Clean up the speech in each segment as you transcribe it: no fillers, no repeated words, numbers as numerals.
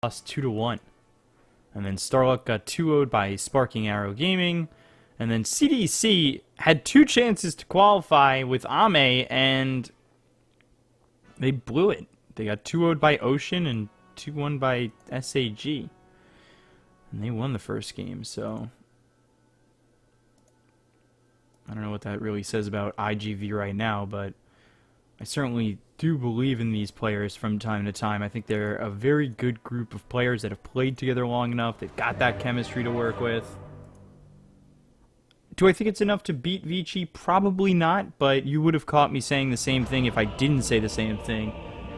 lost 2-1. And then Starluck got 2-0'd by Sparking Arrow Gaming. And then CDC had 2 chances to qualify with Ame, and they blew it. They got 2-0'd by Ocean and 2-1 by SAG. And they won the first game, so I don't know what that really says about IGV right now, but I certainly do believe in these players from time to time. I think they're a very good group of players that have played together long enough. They've got that chemistry to work with. Do I think it's enough to beat Vici? Probably not, but you would have caught me saying the same thing if I didn't say the same thing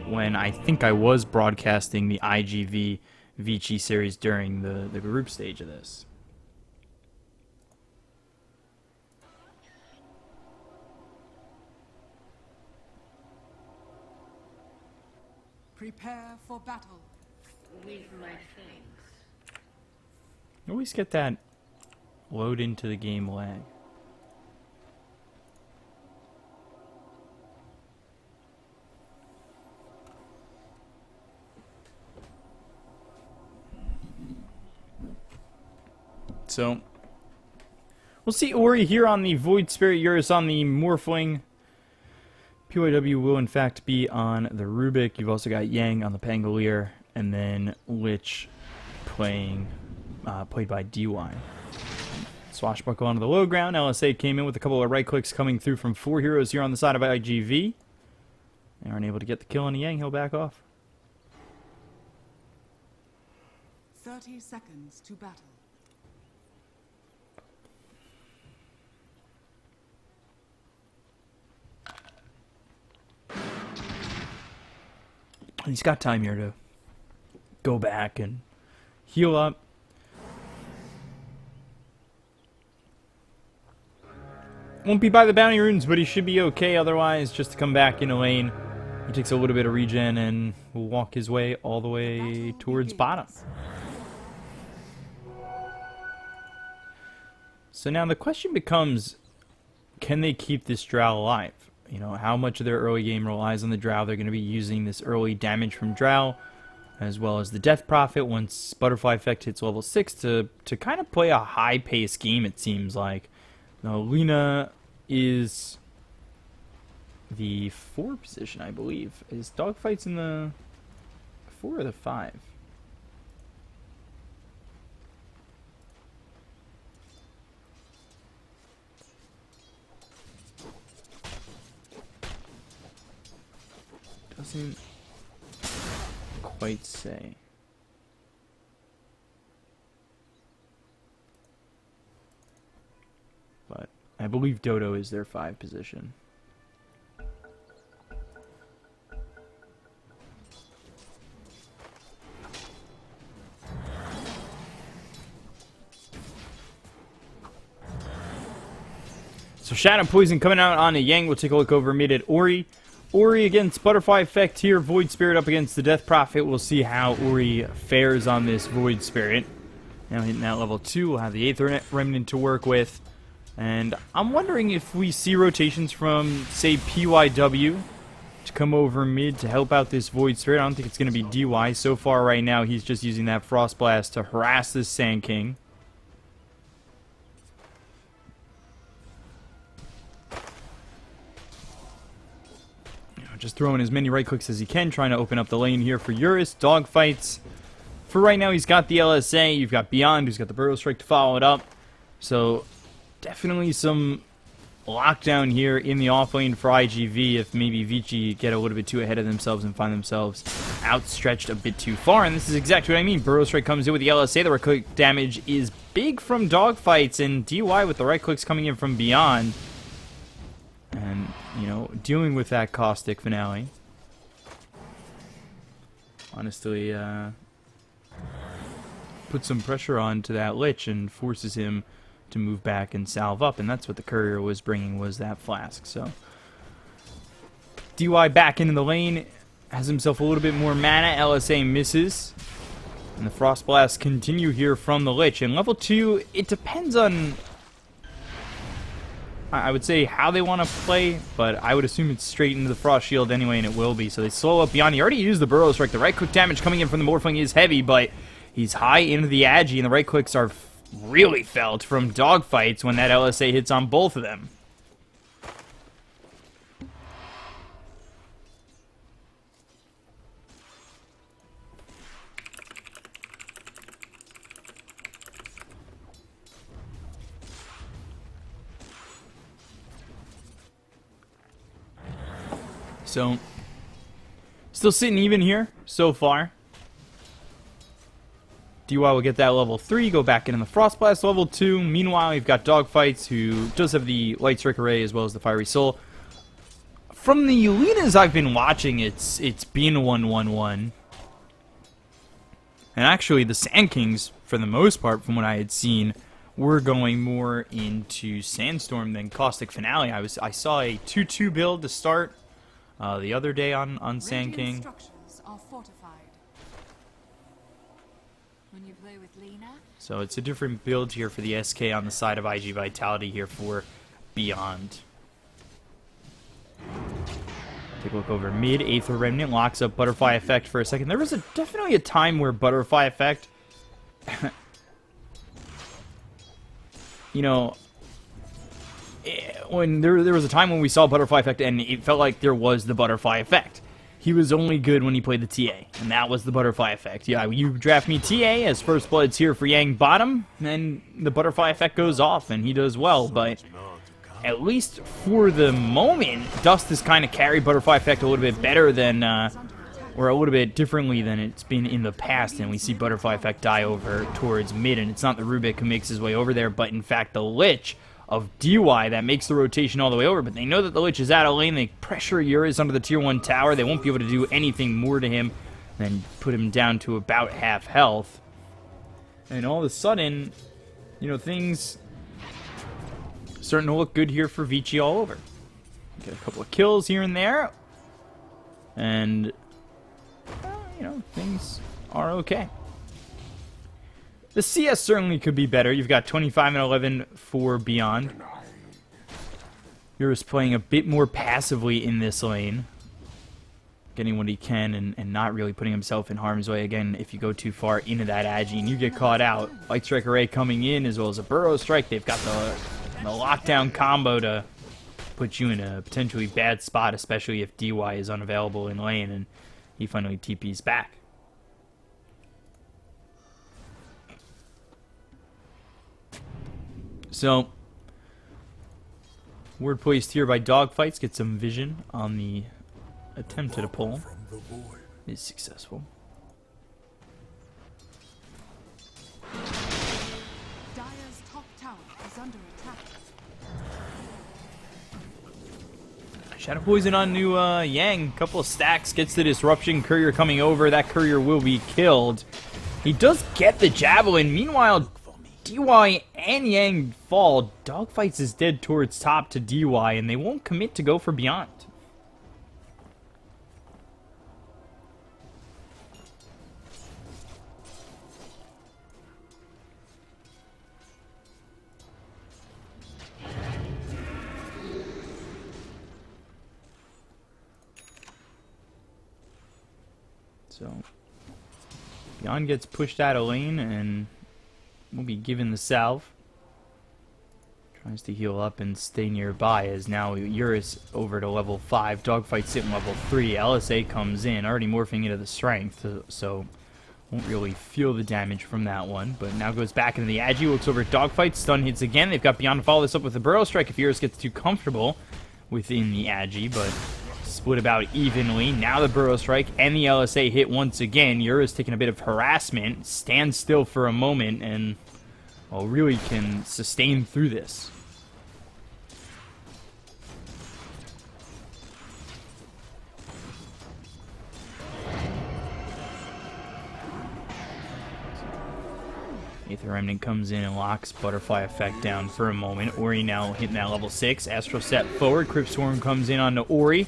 when I think I was broadcasting the IGV Vici series during the group stage of this. Prepare for battle. With my thanks. I always get that load into the game lag. So, we'll see Ori here on the Void Spirit, Eurus on the Morphling. PYW will in fact be on the Rubik. You've also got Yang on the Pangolier, and then Lich played by DY. Swashbuckle onto the low ground. LSA came in with a couple of right clicks coming through from 4 heroes here on the side of IGV. They aren't able to get the kill on Yang. He'll back off. 30 seconds to battle. He's got time here to go back and heal up. Won't be by the bounty runes, but he should be okay otherwise, just to come back in a lane. He takes a little bit of regen and will walk his way all the way towards bottom. So now the question becomes, can they keep this Drow alive? You know, how much of their early game relies on the Drow. They're going to be using this early damage from Drow, as well as the Death Prophet once Butterfly Effect hits level 6 to kind of play a high-paced game, it seems like. Now, Lina is the 4 position, I believe. Is Dogfights in the 4 or the 5? Doesn't quite say. But I believe Dodo is their 5 position. So Shadow Poison coming out on a Yang. We'll take a look over mid at Ori. Ori against Butterfly Effect here. Void Spirit up against the Death Prophet. We'll see how Ori fares on this Void Spirit. Now hitting that level 2. We'll have the Aether Remnant to work with. And I'm wondering if we see rotations from, say, PYW to come over mid to help out this Void Spirit. I don't think it's going to be DY. So far right now, he's just using that Frost Blast to harass this Sand King. Just throwing as many right clicks as he can, trying to open up the lane here for Eurus. Dogfights. For right now, he's got the LSA. You've got Beyond, who's got the Burrow Strike to follow it up. So, definitely some lockdown here in the offlane for IGV if maybe Vici get a little bit too ahead of themselves and find themselves outstretched a bit too far. And this is exactly what I mean. Burrow Strike comes in with the LSA. The right click damage is big from Dogfights, and DY with the right clicks coming in from Beyond. And, you know, dealing with that caustic finale. Honestly, put some pressure on to that Lich and forces him to move back and salve up. And that's what the courier was bringing, was that flask. So, DY back into the lane. Has himself a little bit more mana. LSA misses. And the Frost Blasts continue here from the Lich. And level 2, it depends on I would say how they want to play, but I would assume it's straight into the Frost Shield anyway, and it will be. So they slow up Beyond. He already used the Burrow Strike. The right click damage coming in from the Morphling is heavy, but he's high into the Agi, and the right clicks are really felt from dogfights when that LSA hits on both of them. So, still sitting even here so far. DY will get that level 3, go back into the Frostblast level 2. Meanwhile, we've got Dogfights, who does have the Light Strike Array as well as the Fiery Soul. From the arenas I've been watching, it's been 1-1-1. And actually, the Sand Kings, for the most part, from what I had seen, were going more into Sandstorm than Caustic Finale. I saw a 2-2 build to start the other day on Sand King. Structures are fortified. When you play with Lena, So it's a different build here for the SK on the side of IG Vitality here for Beyond. Take a look over mid. Aether Remnant locks up Butterfly Effect for a second. There was definitely a time where Butterfly Effect, you know, when there was a time when we saw Butterfly Effect and it felt like there was the Butterfly Effect. He was only good when he played the TA, and that was the Butterfly Effect. Yeah, you draft me TA as First Blood's here for Yang bottom, and the Butterfly Effect goes off, and he does well, but at least for the moment, Dust has kind of carried Butterfly Effect a little bit better than, or a little bit differently than it's been in the past, and we see Butterfly Effect die over towards mid, and it's not the Rubik who makes his way over there, but in fact the Lich of DY that makes the rotation all the way over, but they know that the Lich is out of lane. They pressure Eurus under the tier 1 tower. They won't be able to do anything more to him than put him down to about half health. And all of a sudden, you know, things starting to look good here for Vici all over. Get a couple of kills here and there, and you know, things are okay. The CS certainly could be better. You've got 25 and 11 for Beyond. Eurus playing a bit more passively in this lane, getting what he can and not really putting himself in harm's way. Again, if you go too far into that Agi and you get caught out, Light Strike Array coming in as well as a Burrow Strike. They've got the lockdown combo to put you in a potentially bad spot, especially if DY is unavailable in lane and he finally TPs back. So, word placed here by Dogfights, get some vision on the attempt at a pull. Is successful. Dire's top tower is under attack. Shadow Poison on new Yang. Couple of stacks, gets the Disruption. Courier coming over. That Courier will be killed. He does get the Javelin. Meanwhile, DY and Yang fall. Dogfights is dead towards top to DY, and they won't commit to go for Beyond. So, Beyond gets pushed out of lane, and will be given the salve. Tries to heal up and stay nearby as now Eurus over to level 5. Dogfight sitting level 3. LSA comes in, already morphing into the strength, so won't really feel the damage from that one. But now goes back into the Agi, looks over at Dogfight, stun hits again. They've got Beyond to follow this up with the Burrow Strike if Eurus gets too comfortable within the Agi, but split about evenly. Now the Burrow Strike and the LSA hit once again. Eurus taking a bit of harassment, stands still for a moment, and well, really can sustain through this. Aether Remnant comes in and locks Butterfly Effect down for a moment. Ori now hitting that level 6. Astral Set forward. Crypt Swarm comes in onto Ori.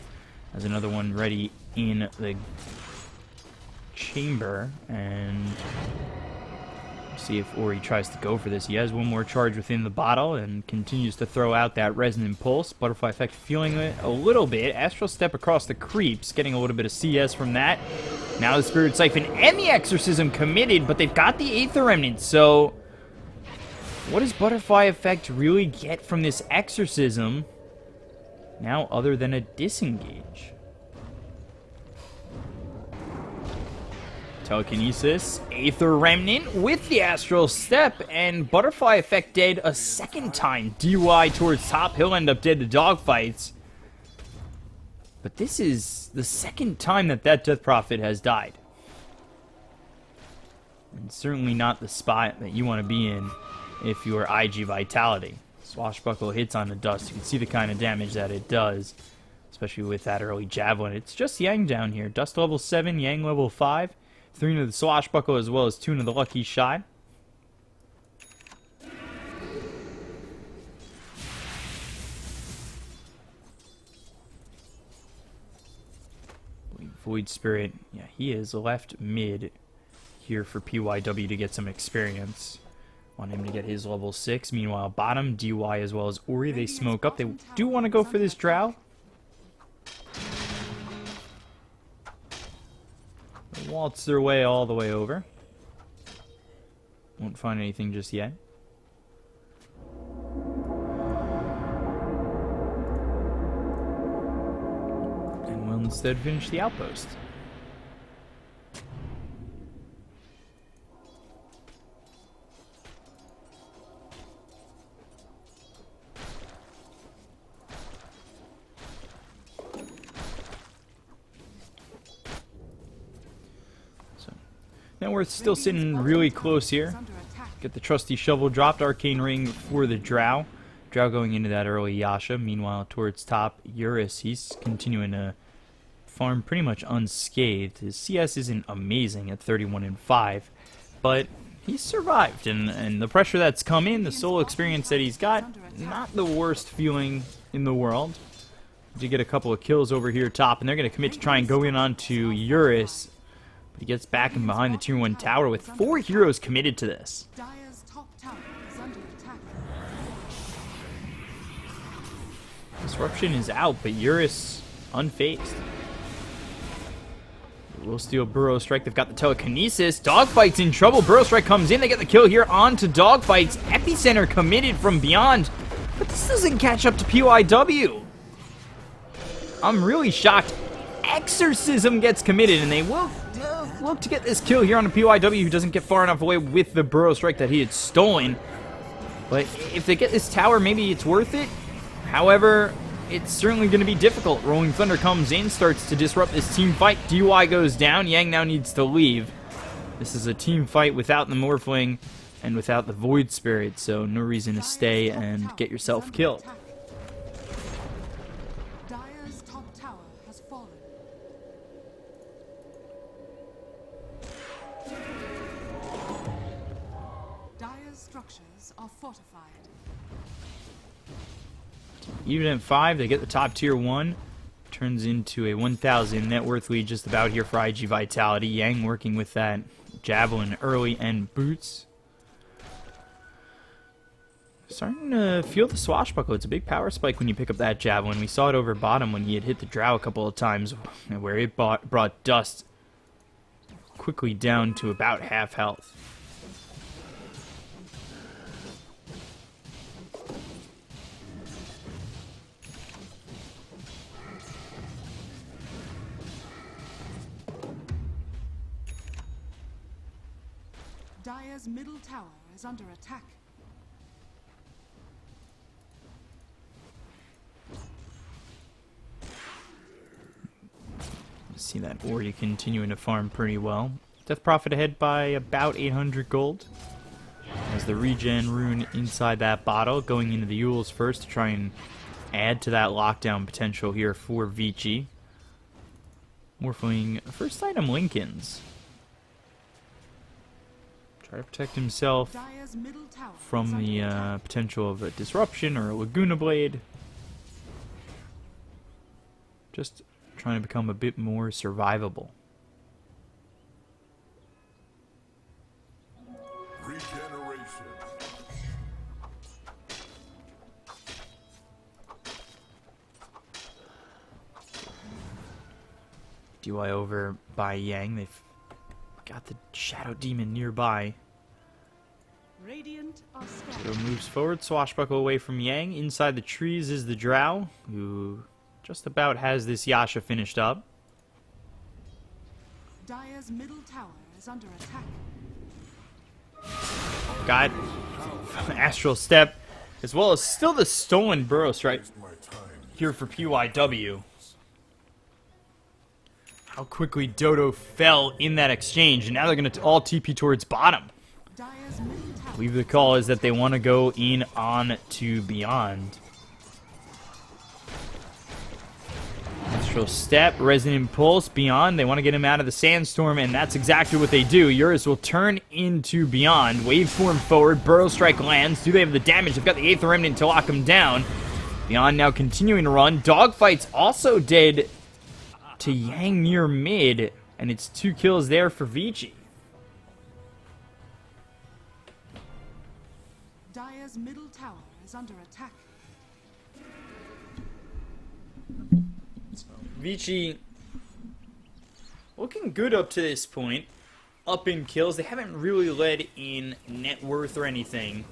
Has another one ready in the chamber. And See if Ori tries to go for this. He has one more charge within the bottle and continues to throw out that Resonant Pulse. Butterfly Effect feeling it a little bit. Astral Step across the creeps, getting a little bit of CS from that. Now the Spirit Siphon and the Exorcism committed, but they've got the Aether Remnant, so what does Butterfly Effect really get from this Exorcism now other than a disengage? Telekinesis, Aether Remnant with the Astral Step, and Butterfly Effect dead a second time. DY towards top, he'll end up dead to dogfights. But this is the second time that Death Prophet has died. And certainly not the spot that you want to be in if you're IG Vitality. Swashbuckle hits on the dust. You can see the kind of damage that it does, especially with that early Javelin. It's just Yang down here. Dust level 7, Yang level 5. 3 into the Swashbuckle as well as 2 into the Lucky Shot. Void Spirit, yeah, he is left mid here for PYW to get some experience. Want him to get his level 6. Meanwhile, bottom, DY as well as Ori, they smoke up. They do want to go for this Drow. They waltz their way all the way over. Won't find anything just yet. And will instead finish the outpost. Networth's still sitting really close here. Get the trusty shovel dropped. Arcane Ring for the Drow. Drow going into that early Yasha. Meanwhile, towards top, Eurus, he's continuing to farm pretty much unscathed. His CS isn't amazing at 31 and 5, but he's survived. And the pressure that's come in, the solo experience that he's got, not the worst feeling in the world. Did get a couple of kills over here top, and they're going to commit to try and go in onto Eurus. But he gets back and behind the tier 1 tower with 4 heroes committed to this. Dire's top tower is under attack. Disruption is out, but Eurus unfazed. Will steal Burrow Strike. They've got the Telekinesis. Dogfight's in trouble. Burrow Strike comes in. They get the kill here onto Dogfight's. Epicenter committed from beyond. But this doesn't catch up to PYW. I'm really shocked. Exorcism gets committed, and they will look to get this kill here on a PYW who doesn't get far enough away with the Burrow Strike that he had stolen. But if they get this tower, maybe it's worth it. However, it's certainly going to be difficult. Rolling Thunder comes in, starts to disrupt this team fight. DY goes down. Yang now needs to leave. This is a team fight without the Morphling and without the Void Spirit, so no reason to stay and get yourself killed. Dire's top tower has fallen. Dire's structures are fortified. Even at 5, they get the top tier 1. Turns into a 1,000 net worth lead just about here for IG Vitality. Yang working with that Javelin early and boots. Starting to feel the Swashbuckle. It's a big power spike when you pick up that Javelin. We saw it over bottom when he had hit the Drow a couple of times, where it brought Dust quickly down to about half health. Dire's middle tower is under attack. See that Ori continuing to farm pretty well. Death Prophet ahead by about 800 gold. As the regen rune inside that bottle, going into the Yules first to try and add to that lockdown potential here for Vici. Morphling first item Lincolns. Try to protect himself Dire's middle tower from is under the attack. potential of a disruption or a Laguna Blade. Just trying to become a bit more survivable. Regen DY over by Yang. They've got the Shadow Demon nearby. Radiant are So scared. moves forward, swashbuckle away from Yang. Inside the trees is the Drow, who just about has this Yasha finished up. Dire's middle tower is under attack. Got Astral Step, as well as still the stolen Burrow Strike here for PYW. How quickly Dodo fell in that exchange, and now they're going to all TP towards bottom. Dire's middle I tower. believe the call is that they want to go in on to Beyond. Astral Step, Resonant Pulse, Beyond. They want to get him out of the Sandstorm, and that's exactly what they do. Eurus will turn into Beyond. Waveform forward, Burrow Strike lands. Do they have the damage? They've got the 8th Remnant to lock him down. Beyond now continuing to run. Dogfight's also dead to Yang near mid, and it's 2 kills there for Vici. Dire's middle tower is under attack. Vici looking good up to this point. Up in kills. They haven't really led in net worth or anything.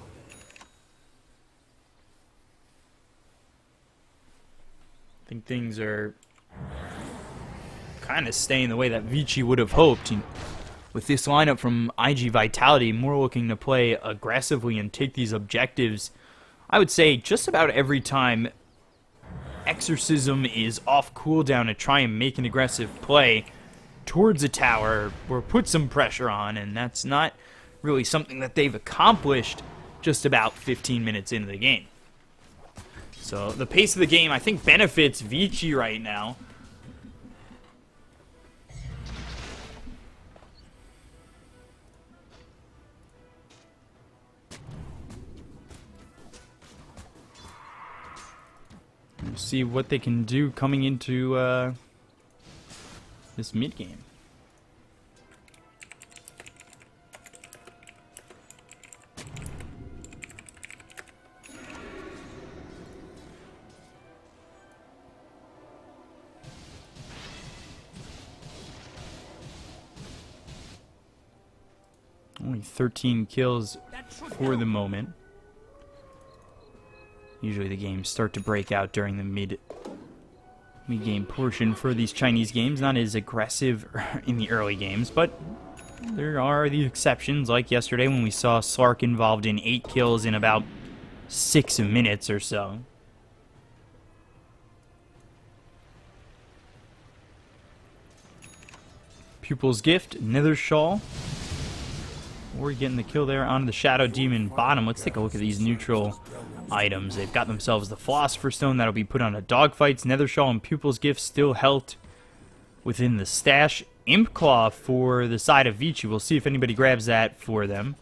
I think things are kind of staying the way that Vici would have hoped. With this lineup from IG Vitality, more looking to play aggressively and take these objectives. I would say just about every time Exorcism is off cooldown to try and make an aggressive play towards a tower or put some pressure on, and that's not really something that they've accomplished just about 15 minutes into the game. So the pace of the game, I think, benefits Vici right now. We'll see what they can do coming into this mid game. Only 13 kills for the moment. Usually the games start to break out during the mid-game portion for these Chinese games. Not as aggressive in the early games, but there are the exceptions, like yesterday when we saw Slark involved in 8 kills in about 6 minutes or so. Pupil's Gift, Nether Shawl. We're getting the kill there on the Shadow Demon bottom. Let's take a look at these neutral items. They've got themselves the Philosopher's Stone that'll be put on a Dogfights. Nether Shawl and Pupil's Gift still held within the stash. Imp Claw for the side of Vici. We'll see if anybody grabs that for them.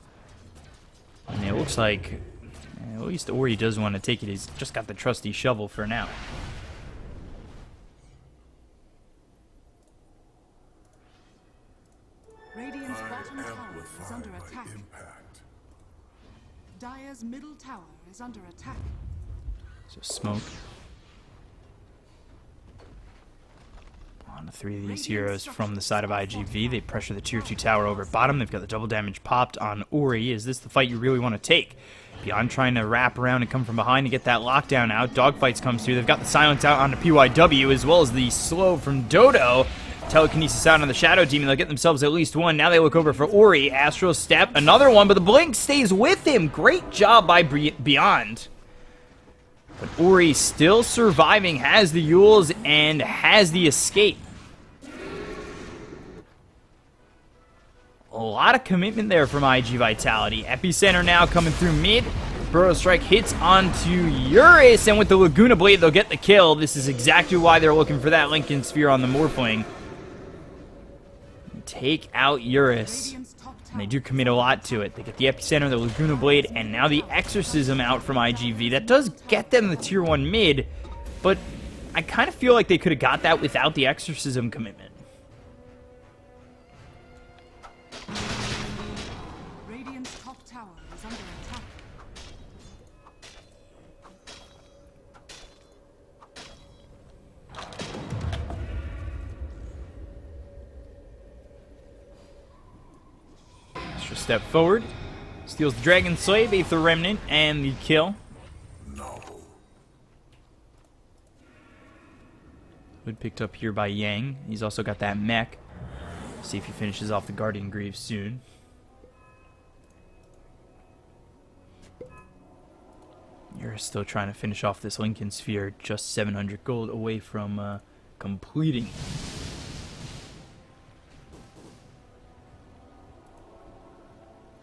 And it looks like at least Ori does want to take it. He's just got the trusty shovel for now. Radiant's bottom tower is under attack. Dire's middle tower is under attack. So smoke on the 3 of these heroes from the side of IGV. They pressure the tier 2 tower over bottom. They've got the double damage popped on Ori. Is this the fight you really want to take? Beyond trying to wrap around and come from behind to get that lockdown out. Dogfights comes through. They've got the silence out onto PYW as well as the slow from Dodo. Telekinesis out on the Shadow Demon. They'll get themselves at least one. Now they look over for Ori. Astral Step, another one, but the Blink stays with him. Great job by Beyond. But Ori still surviving, has the Yules, and has the escape. A lot of commitment there from IG Vitality. Epicenter now coming through mid. Burrow Strike hits onto Eurus, and with the Laguna Blade, they'll get the kill. This is exactly why they're looking for that Lincoln Sphere on the Morphling. Take out Eurus. And they do commit a lot to it. They get the Epicenter, the Laguna Blade, and now the Exorcism out from IGV. That does get them the tier 1 mid, but I kind of feel like they could have got that without the Exorcism commitment. Radiant's top tower is under Extra step forward. Steals the Dragon Slave, Aether Remnant, and the kill. Hood picked up here by Yang. He's also got that mech. See if he finishes off the Guardian Greaves soon. You're still trying to finish off this Lincoln Sphere, just 700 gold away from completing.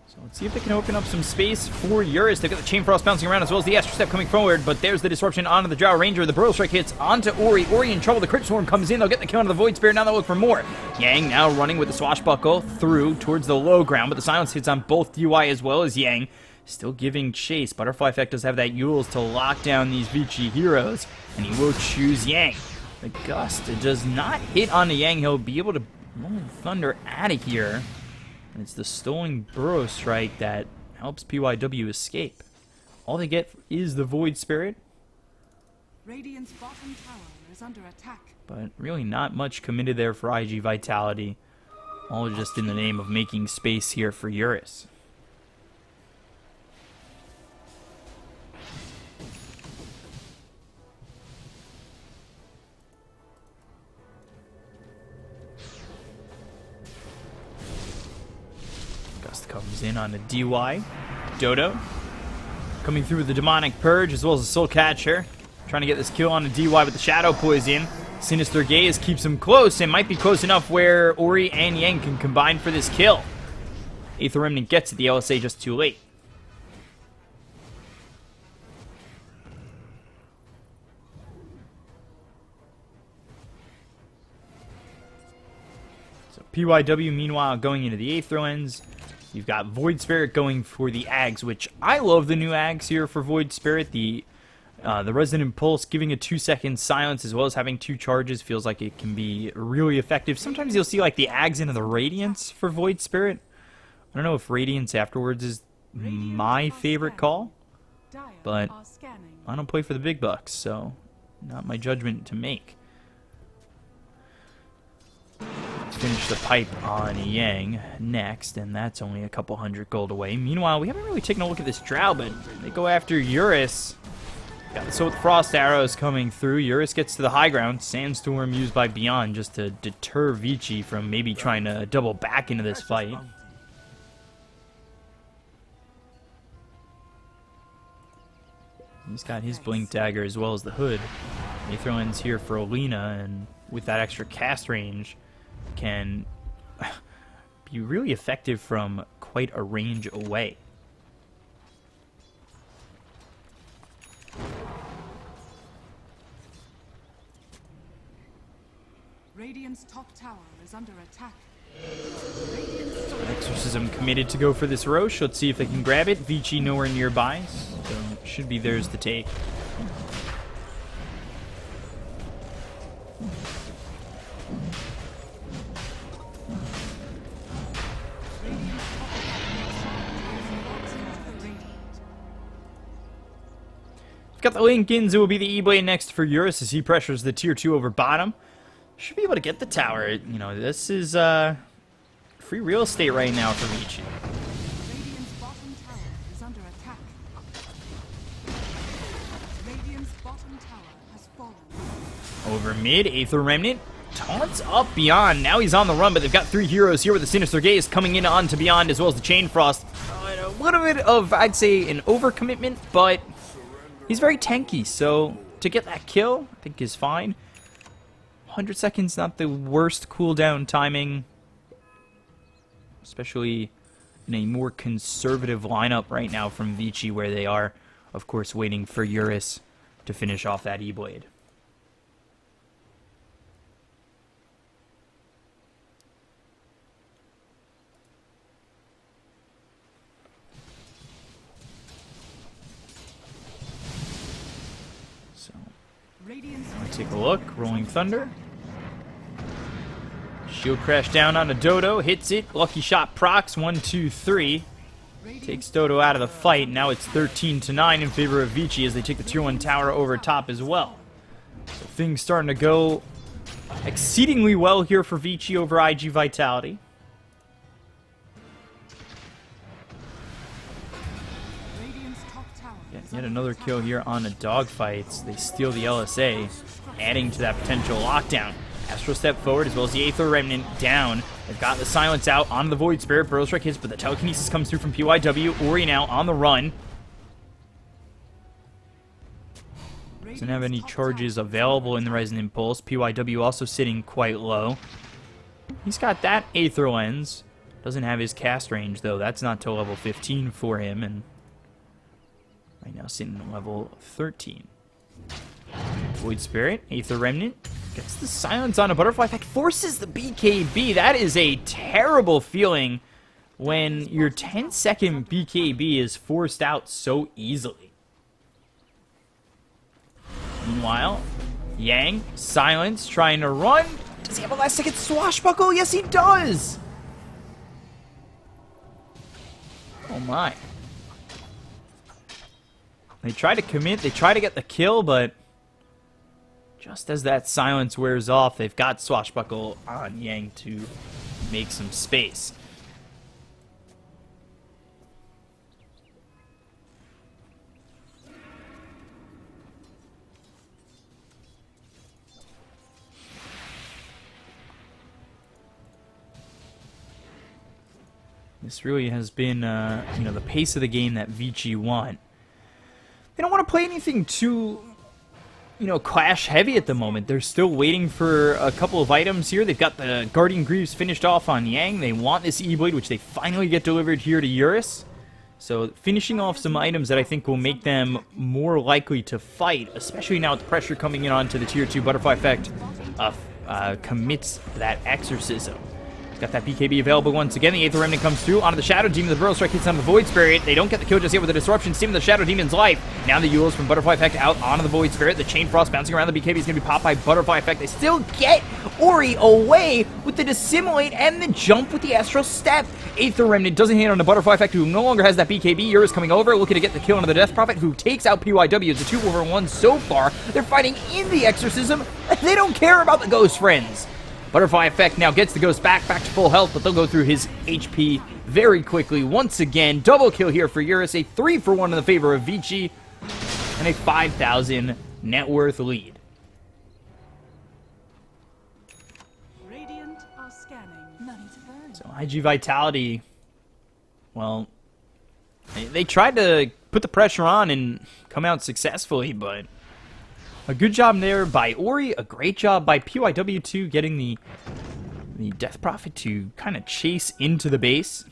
So let's see if they can open up some space for Eurus. They've got the Chain Frost bouncing around as well as the Astral Step coming forward, but there's the disruption onto the Drow Ranger. The Broil Strike hits onto Ori. Ori in trouble. The Crypt Swarm comes in. They'll get the kill onto the Void Spirit. Now they'll look for more. Yang now running with the Swashbuckle through towards the low ground, but the silence hits on both UI as well as Yang. Still giving chase. Butterfly Effect does have that Yules to lock down these Vici heroes, and he will choose Yang. The Gust does not hit onto Yang. He'll be able to roll Thunder out of here. And it's the stolen Burrow Strike that helps PYW escape. All they get is the Void Spirit. Radiant's bottom tower is under attack. But really not much committed there for IG Vitality. All just in the name of making space here for Eurus. Comes in on a DY. Dodo coming through with the Demonic Purge as well as the Soul Catcher. Trying to get this kill on a DY with the Shadow Poison. Sinister Gaze keeps him close and might be close enough where Ori and Yang can combine for this kill. Aether Remnant gets it, the LSA just too late. So PYW meanwhile going into the Aether Lens. You've got Void Spirit going for the Ags, which I love the new Ags here for Void Spirit. The Resonant Pulse giving a 2-second silence as well as having 2 charges feels like it can be really effective. Sometimes you'll see like the Ags into the Radiance for Void Spirit. I don't know if Radiance afterwards is my favorite call, but I don't play for the big bucks, so not my judgment to make. Finish the pipe on Yang next, and that's only a couple hundred gold away. Meanwhile, we haven't really taken a look at this Drow, but they go after Eurus. Got the Soul Frost arrows coming through. Eurus gets to the high ground. Sandstorm used by Beyond just to deter Vici from maybe trying to double back into this fight. He's got his Blink Dagger as well as the Hood. They throw in here for Alina, and with that extra cast range, can be really effective from quite a range away. Radiant's top tower is under attack. Exorcism committed to go for this Roche. Let's see if they can grab it. Vici nowhere nearby, so it should be theirs to take. Got the Lincolns. It will be the E-Blade next for Eurus as he pressures the tier 2 over bottom. Should be able to get the tower. You know, this is free real estate right now for Vici. Radiant's bottom tower is under attack. Radiant's bottom tower has fallen. Over mid, Aether Remnant taunts up Beyond. Now he's on the run, but they've got 3 heroes here with the Sinister Gaze coming in onto Beyond as well as the Chain Frost. A little bit of, I'd say, an overcommitment, but he's very tanky, so to get that kill, I think is fine. 100 seconds, not the worst cooldown timing, especially in a more conservative lineup right now from Vici, where they are, of course, waiting for Eurus to finish off that E-Blade. Take a look. Rolling Thunder. Shield Crash down on a Dodo. Hits it. Lucky Shot procs. 1, 2, 3. Takes Dodo out of the fight. Now it's 13-9 in favor of Vici as they take the tier 1 tower over top as well. So things starting to go exceedingly well here for Vici over IG Vitality. tower is Yet under another attack. kill here on the dogfights. They steal the LSA, adding to that potential lockdown. Astro step forward as well as the Aether Remnant down. They've got the silence out on the Void Spirit. Burrow Strike hits, but the telekinesis comes through from PYW. Ori now on the run. Doesn't have any charges available in the Resonant Pulse. PYW also sitting quite low. He's got that Aether Lens. Doesn't have his cast range, though. That's not till level 15 for him, and right now sitting at level 13. Void Spirit, Aether Remnant, gets the silence on a Butterfly Effect, forces the BKB. That is a terrible feeling when your 10-second BKB is forced out so easily. Meanwhile, Yang, silence, trying to run. Does he have a last-second swashbuckle? Yes, he does! Oh my. They try to commit, they try to get the kill, but just as that silence wears off, they've got swashbuckle on Yang to make some space. This really has been, the pace of the game that Vici want. They don't want to play anything too, clash heavy at the moment. They're still waiting for a couple of items here. They've got the Guardian Greaves finished off on Yang. They want this E-Blade, which they finally get delivered here to Eurus. So finishing off some items that I think will make them more likely to fight, especially now with the pressure coming in onto the Tier 2 Butterfly Effect, commits that Exorcism. Got that BKB available once again. The Aether Remnant comes through onto the Shadow Demon. The Burrow Strike hits onto the Void Spirit. They don't get the kill just yet with the Disruption, stealing the Shadow Demon's life. Now the Yules from Butterfly Effect out onto the Void Spirit. The Chain Frost bouncing around. The BKB is going to be popped by Butterfly Effect. They still get Ori away with the Dissimulate and the jump with the Astral Step. Aether Remnant doesn't hit on the Butterfly Effect, who no longer has that BKB. Eurus coming over, looking to get the kill onto the Death Prophet, who takes out PYW. It's a 2-over-1 so far. They're fighting in the Exorcism. They don't care about the Ghost Friends. Butterfly Effect now gets the Ghost back to full health, but they'll go through his HP very quickly. Once again, double kill here for Eurus, a 3-for-1 in the favor of Vici, and a 5,000 net worth lead. Radiant are scanning. Money to burn. So IG Vitality, well, they tried to put the pressure on and come out successfully, but a good job there by Ori, a great job by PYW2 getting the Death Prophet to kind of chase into the base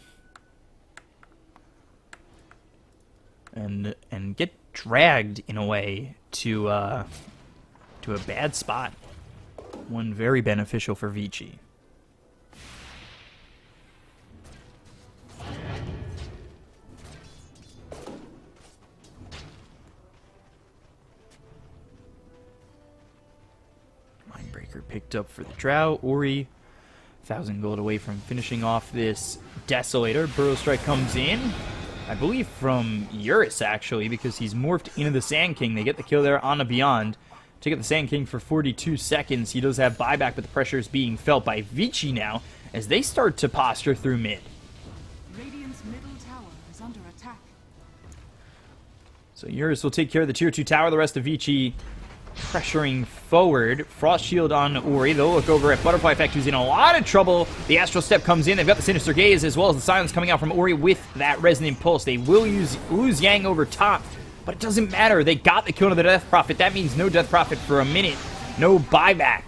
and get dragged in a way to a bad spot. One very beneficial for Vici. Picked up for the Drow. Ori, 1,000 gold away from finishing off this Desolator. Burrow Strike comes in, I believe from Eurus actually, because he's morphed into the Sand King. They get the kill there on a Beyond. Take out the Sand King for 42 seconds. He does have buyback, but the pressure is being felt by Vici now as they start to posture through mid. Radiant's middle tower is under attack. So Eurus will take care of the Tier 2 tower. The rest of Vici pressuring forward. Frost Shield on Ori. They'll look over at Butterfly Effect, who's in a lot of trouble. The Astral Step comes in. They've got the Sinister Gaze as well as the silence coming out from Ori with that Resonant Pulse. They will lose Yang over top, but it doesn't matter. They got the kill to the Death Prophet. That means no Death Prophet for a minute. No buyback.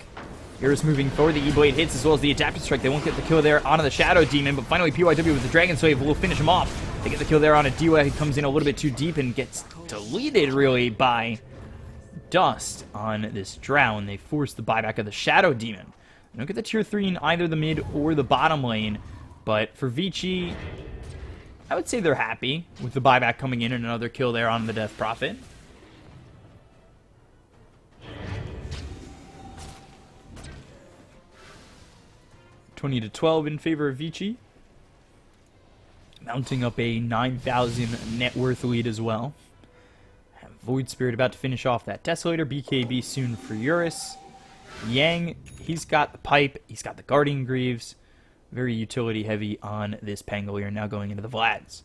Eurus moving forward. The E-Blade hits as well as the Adaptive Strike. They won't get the kill there onto the Shadow Demon, but finally PYW with the Dragon's Wave will finish him off. They get the kill there on a Diwa. He comes in a little bit too deep and gets deleted, really, by Dust on this Drow, and they force the buyback of the Shadow Demon. They don't get the Tier 3 in either the mid or the bottom lane, but for Vici, I would say they're happy with the buyback coming in and another kill there on the Death Prophet. $20-12 in favor of Vici, mounting up a 9,000 net worth lead as well. Void Spirit about to finish off that Desolator. BKB soon for Eurus. Yang, he's got the Pipe. He's got the Guardian Greaves. Very utility heavy on this Pangolier. Now going into the Vlads.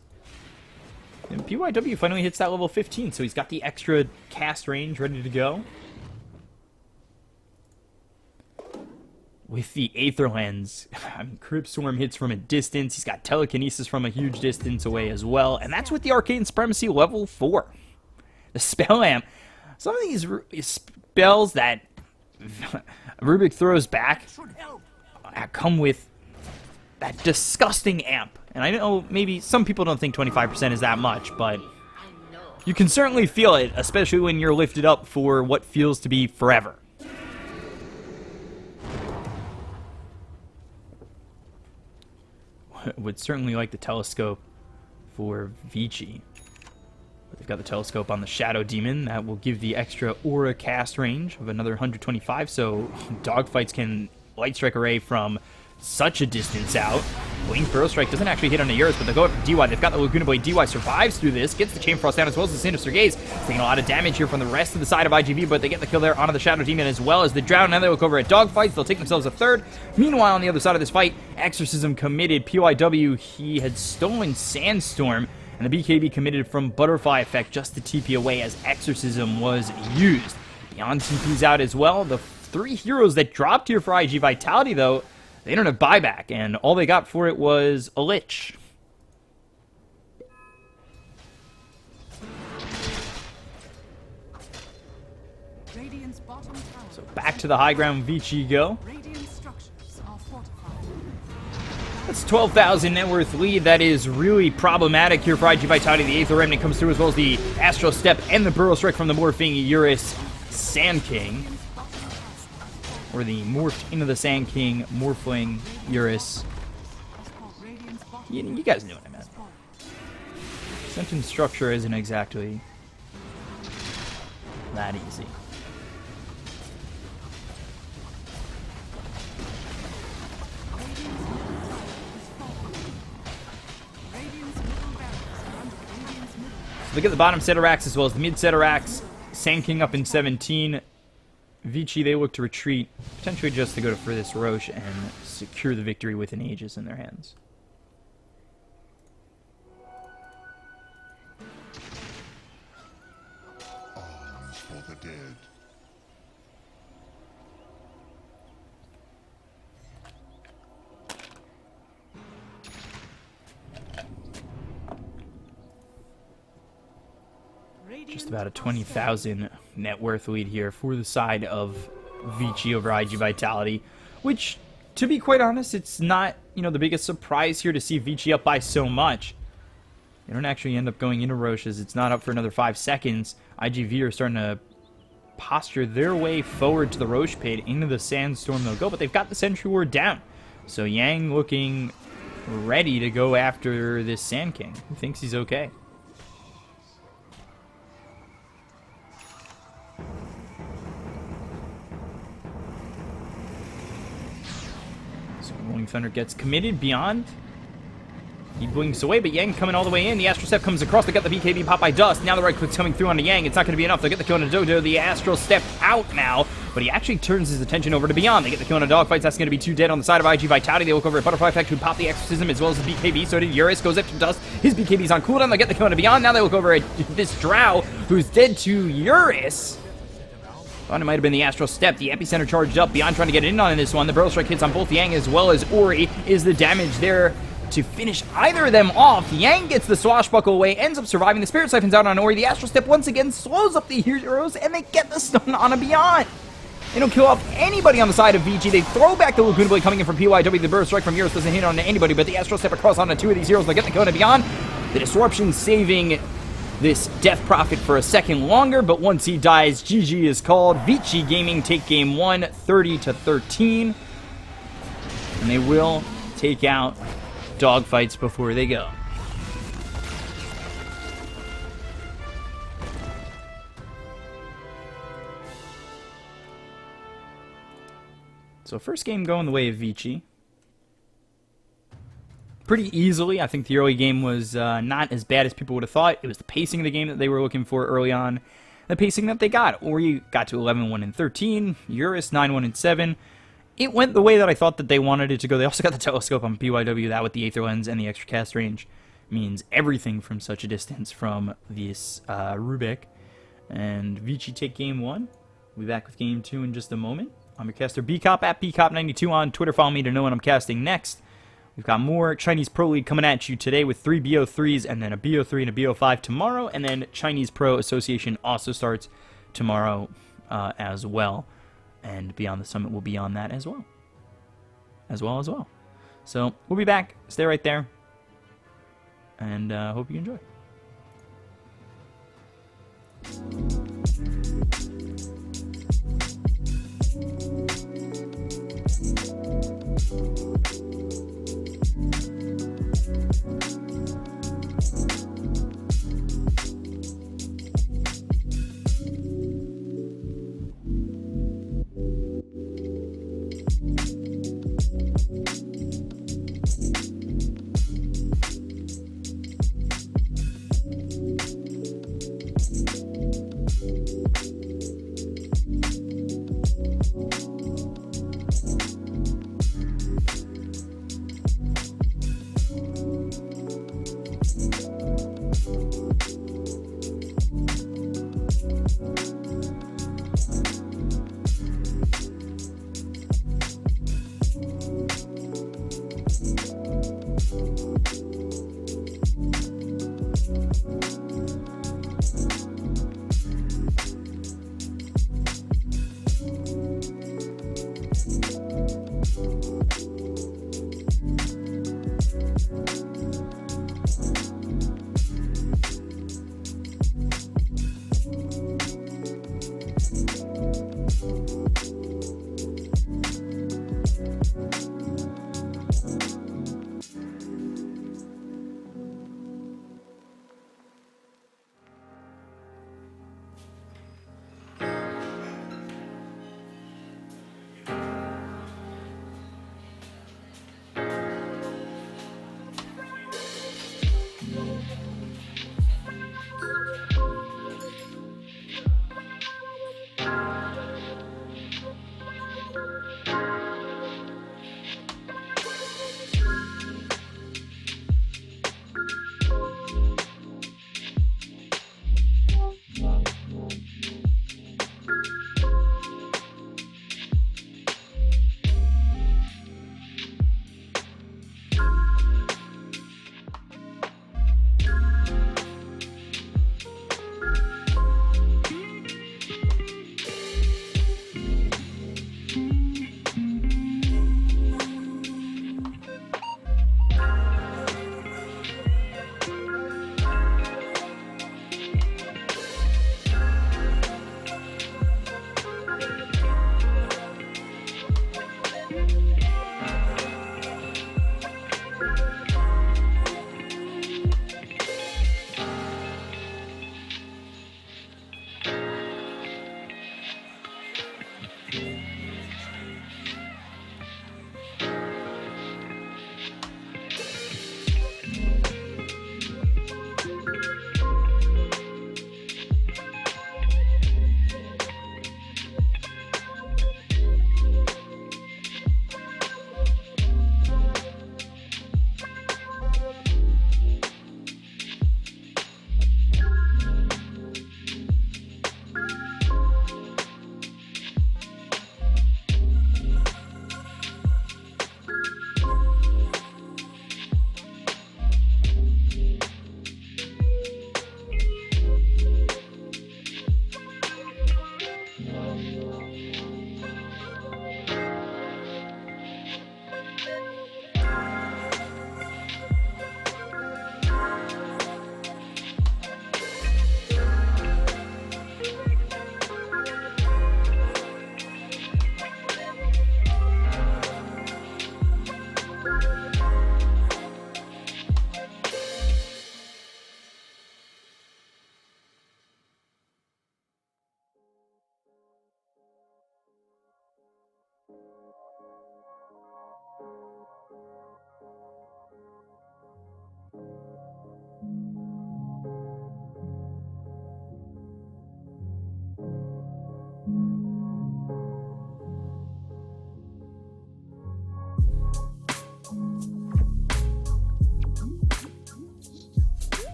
And PYW finally hits that level 15, so he's got the extra cast range ready to go. With the Aether Lens, I mean, Crypt Swarm hits from a distance. He's got Telekinesis from a huge distance away as well. And that's with the Arcane Supremacy level 4. The Spell Amp. Some of these spells that Rubik throws back come with that disgusting amp. And I know maybe some people don't think 25% is that much, but you can certainly feel it, especially when you're lifted up for what feels to be forever. Would certainly like the telescope for Vici. They've got the telescope on the Shadow Demon. That will give the extra aura cast range of another 125, so dogfights can light strike array from such a distance out. Winged Burrow Strike doesn't actually hit on the Eurus, but they go up for DY. They've got the Laguna Blade. DY survives through this, gets the Chain Frost down as well as the Sinister Gaze. Taking a lot of damage here from the rest of the side of IGV, but they get the kill there onto the Shadow Demon as well as the Drown. Now they look over at Dogfights. They'll take themselves a third. Meanwhile, on the other side of this fight, Exorcism committed. PYW, he had stolen Sandstorm, and the BKB committed from Butterfly Effect just to TP away as Exorcism was used. Beyond TP's out as well. The 3 heroes that dropped here for IG Vitality, though, they don't have buyback, and all they got for it was a Lich. So back to the high ground, Vici go. That's 12,000 net worth lead. That is really problematic here for IG Vitality. The Aether Remnant comes through as well as the Astral Step and the Burrow Strike from the Morphing Eurus Sand King. Or the morphed into the Sand King, Morphling Eurus. You guys knew what I meant. Sentence structure isn't exactly that easy. Look at the bottom set of racks as well as the mid set of racks. Sand King up in 17. Vici, they look to retreat, potentially just to go to furthest Roche and secure the victory with an Aegis in their hands. Arms for the dead. Just about a 20,000 net worth lead here for the side of Vici over IG Vitality, which, to be quite honest, it's not, the biggest surprise here to see Vici up by so much. They don't actually end up going into Roche as it's not up for another 5 seconds. IGV are starting to posture their way forward to the Roche pit. Into the Sandstorm they'll go, but they've got the Sentry Ward down. So Yang looking ready to go after this Sand King. He thinks he's okay. Rolling Thunder gets committed beyond. He blinks away, but Yang coming all the way in. The Astral Step comes across. They got the BKB pop by Dust. Now the right click's coming through onto Yang. It's not going to be enough. They get the kill on Dodo. The Astral Step out now, but he actually turns his attention over to Beyond. They get the kill on Dogfights. That's going to be 2 dead on the side of IG Vitality. They look over at Butterfly Effect, who pop the Exorcism as well as the BKB. So did Eurus. Goes up to Dust. His BKB's on cooldown. They get the kill on Beyond. Now they look over at this Drow, who's dead to Eurus. Thought it might have been the Astral Step. The Epicenter charged up. Beyond trying to get in on this one. The Burrow Strike hits on both Yang as well as Ori. Is the damage there to finish either of them off? Yang gets the Swashbuckle away, ends up surviving. The Spirit Siphon's out on Ori. The Astral Step once again slows up the heroes, and they get the stun on a Beyond. They don't kill off anybody on the side of Vici. They throw back the Laguna Blade coming in from PYW. The Burrow Strike from Eurus doesn't hit on anybody, but the Astral Step across onto 2 of these heroes. They get the kill on a Beyond. The Disruption saving this Death Prophet for a second longer, but once he dies, GG is called. Vici Gaming take game 1, 30-13. And they will take out Dogfights before they go. So first game going the way of Vici. Pretty easily. I think the early game was not as bad as people would have thought. It was the pacing of the game that they were looking for early on. The pacing that they got. Ori got to 11-1-13. Eurus 9-1-7. It went the way that I thought that they wanted it to go. They also got the telescope on PYW, that with the Aether Lens and the extra cast range. means everything from such a distance from this Rubik. And Vici take game 1. We'll be back with game 2 in just a moment. I'm your caster BCop at BCop92 on Twitter. Follow me to know when I'm casting next. We've got more Chinese Pro League coming at you today with 3 BO3s and then a BO3 and a BO5 tomorrow. And then Chinese Pro Association also starts tomorrow as well. And Beyond the Summit will be on that as well. As well. So we'll be back. Stay right there. And hope you enjoy.